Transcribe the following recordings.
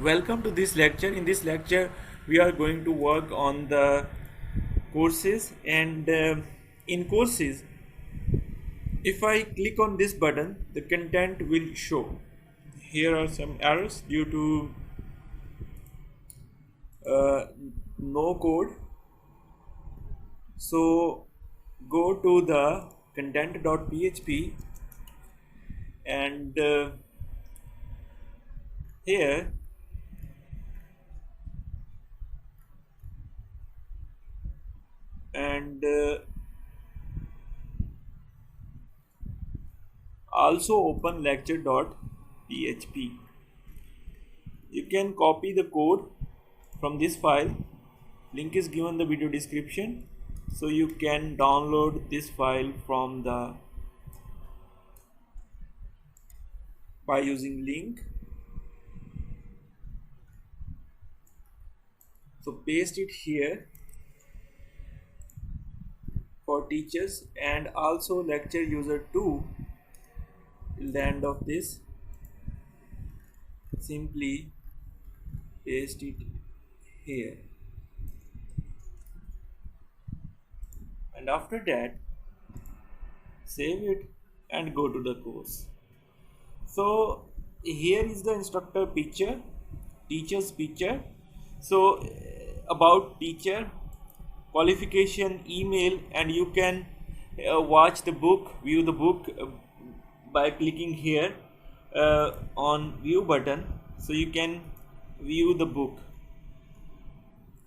Welcome to this lecture. In this lecture, we are going to work on the courses, and in courses, if I click on this button, the content will show. Here are some errors due to uh, no code. So go to the content.php and here and also open lecture.php. You can copy the code from this file. Link is given in the video description, so you can download this file from the by using link. So paste it here for teachers and also lecture user 2. Till the end of this, simply paste it here, and after that save it and go to the course. So here is the instructor picture, teacher's picture. So about teacher, qualification, email, and you can watch the book, view the book by clicking here on view button. So you can view the book,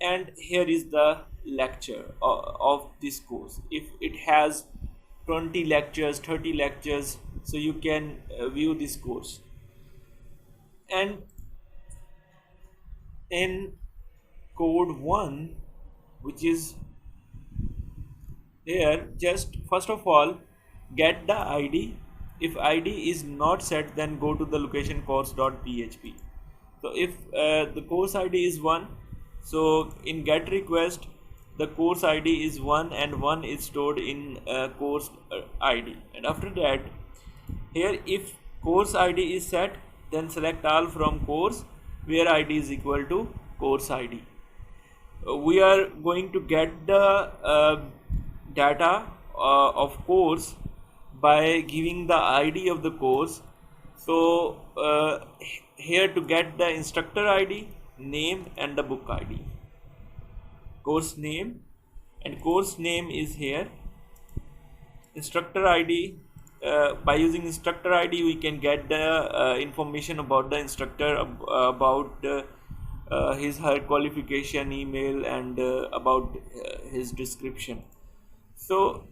and here is the lecture of this course. If it has 20 lectures, 30 lectures, so you can view this course. And in code 1, which is here, just first of all get the id. If id is not set, then go to the location course.php. So if the course id is 1, so in get request the course id is 1 and 1 is stored in course id. And after that, here if course id is set, then select all from course where id is equal to course id. We are going to get the data of course by giving the id of the course. So here to get the instructor id, name, and the book id. Course name, and course name is here. Instructor id, by using instructor id we can get the information about the instructor, about her qualification, email, and about his description. So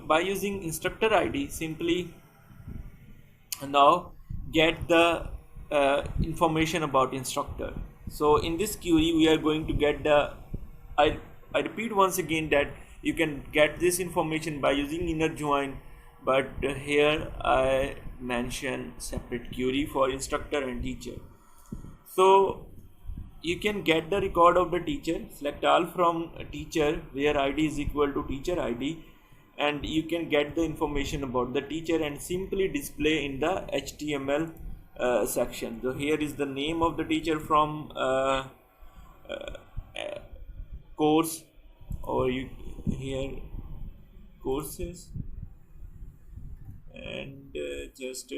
by using instructor id, simply now get the information about instructor. So in this query we are going to get the I repeat once again that you can get this information by using inner join, but here I mention separate query for instructor and teacher. So you can get the record of the teacher, select all from teacher where id is equal to teacher id, and you can get the information about the teacher and simply display in the HTML section. So here is the name of the teacher from course, or you here courses, and just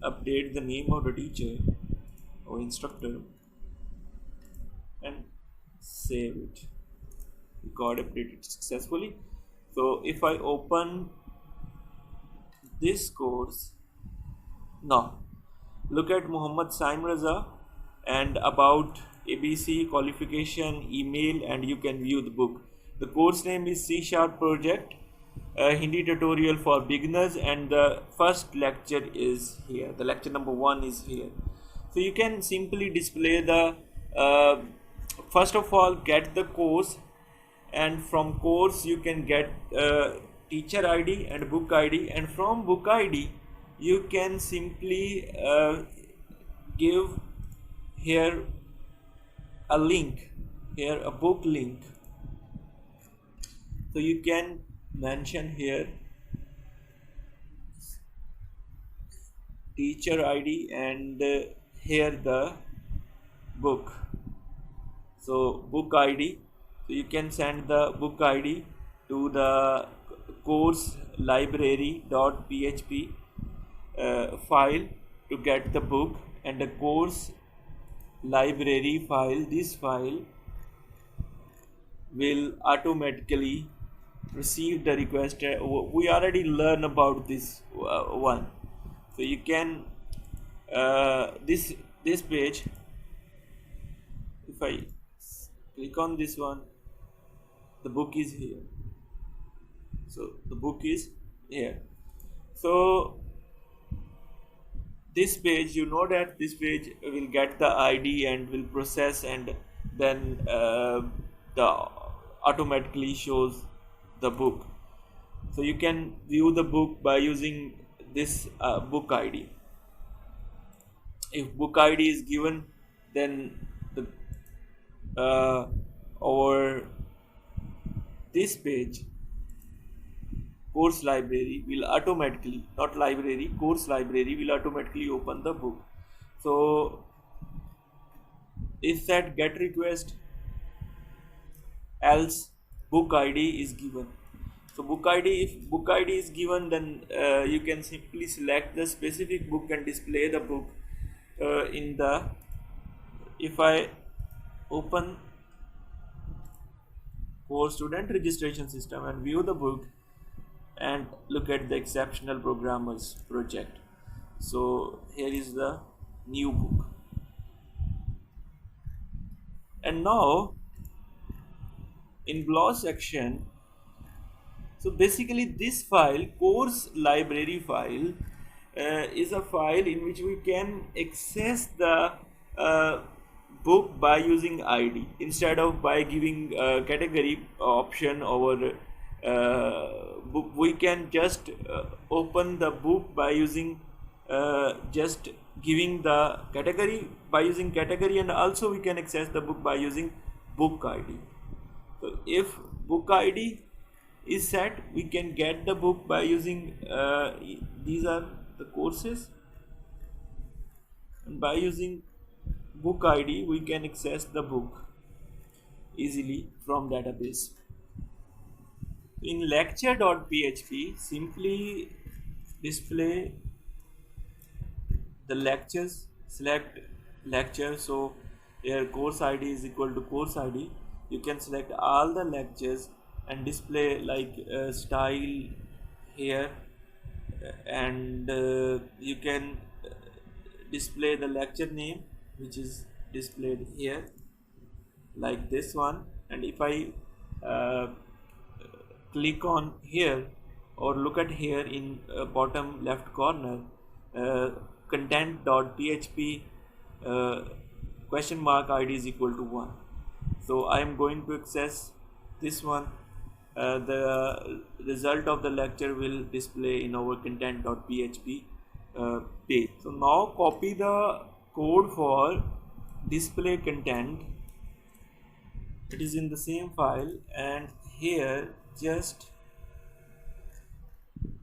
update the name of the teacher or instructor and save it. Record updated successfully. So if I open this course now, look at Muhammad Saim Raza and about ABC, qualification, email, and you can view the book. The course name is C# project, Hindi tutorial for beginners, and the first lecture is here. The lecture number 1 is here. So you can simply display the first of all get the course, and from course you can get teacher id and book id, and from book id you can simply give here a link, here a book link. So you can mention here teacher id and here the book. So book ID, so you can send the book ID to the course library.php file to get the book, and the course library file, this file will automatically receive the request. We already learn about this one. So you can this page, if I click on this one, the book is here. So the book is here. So this page, you know that this page will get the ID and will process, and then the automatically shows the book. So you can view the book by using this book ID. If book ID is given, then the over this page, course library will automatically, not library, course library will automatically open the book. So if that get request, else book ID is given. So book ID, if book ID is given, then you can simply select the specific book and display the book in the, if I open course student registration system and view the book and look at the exceptional programmers project, so here is the new book. And now in BLAW section, so basically this file, course library file, is a file in which we can access the book by using ID instead of by giving category option over book. We can just open the book by using just giving the category, by using category, and also we can access the book by using book ID. So if book ID is set, we can get the book by using these are the courses, and by using book ID we can access the book easily from database. In lecture.php, simply display the lectures, select lecture. So here course ID is equal to course ID. You can select all the lectures and display like style here, and you can display the lecture name, which is displayed here like this one. And if I click on here or look at here in bottom left corner, content.php question mark ID is equal to 1. So I am going to access this one. The result of the lecture will display in our content.php page. So now copy the code for display content. It is in the same file, and here just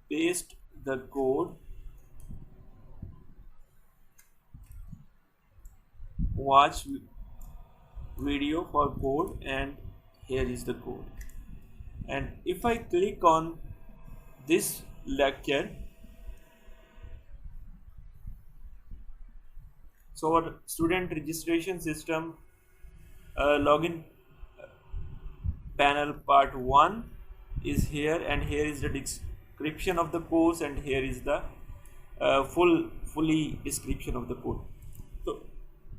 paste the code, watch video for code, and here is the code. And if I click on this lecture, so our student registration system login panel part 1 is here, and here is the description of the course, and here is the fully description of the code. So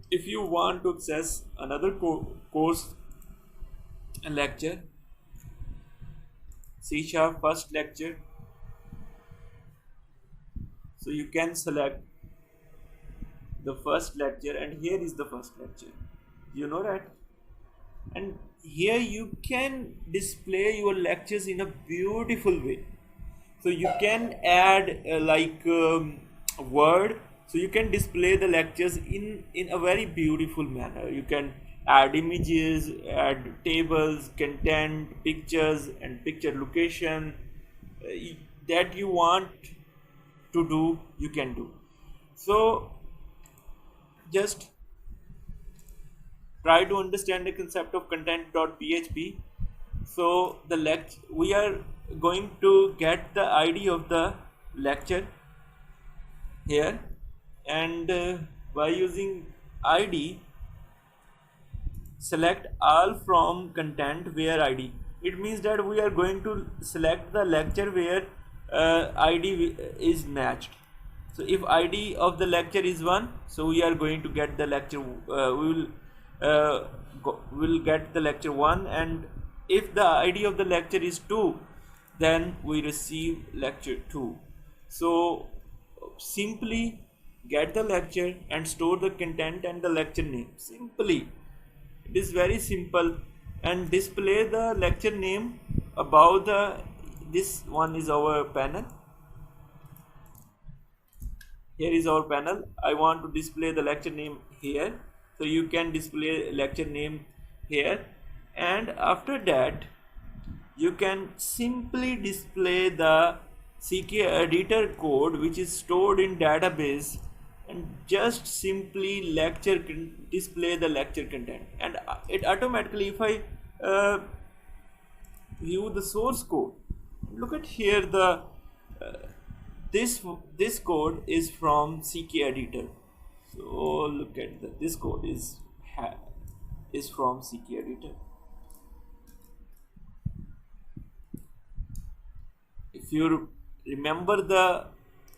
if you want to access another course lecture, C# first lecture, so you can select the first lecture, and here is the first lecture, you know that. And here you can display your lectures in a beautiful way. So you can add word, so you can display the lectures in a very beautiful manner. You can add images, add tables, content, pictures, and picture location that you want to do, you can do. So just try to understand the concept of content.php. So we are going to get the ID of the lecture here, and by using ID, select all from content where ID. It means that we are going to select the lecture where ID is matched. So if ID of the lecture is 1, so we are going to get the lecture, will get the lecture 1, and if the ID of the lecture is 2, then we receive lecture 2. So simply get the lecture and store the content and the lecture name. Simply, it is very simple, and display the lecture name above the, this one is our panel. Here is our panel. I want to display the lecture name here, so you can display lecture name here, and after that you can simply display the CK editor code which is stored in database, and just simply display the lecture content, and it automatically, if I view the source code, look at here, the this code is from CK editor. So look at this code is from CK editor. If you remember the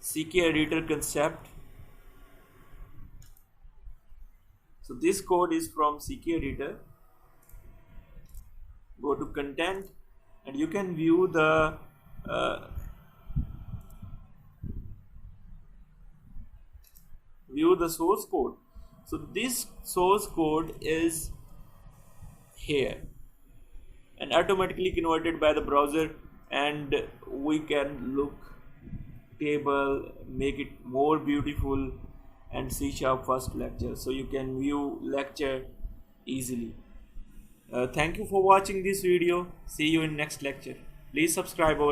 CK editor concept, so this code is from CK editor. Go to content, and you can view the source code. So this source code is here and automatically converted by the browser, and we can look table, make it more beautiful, and C# first lecture, so you can view lecture easily. Thank you for watching this video. See you in next lecture. Please subscribe our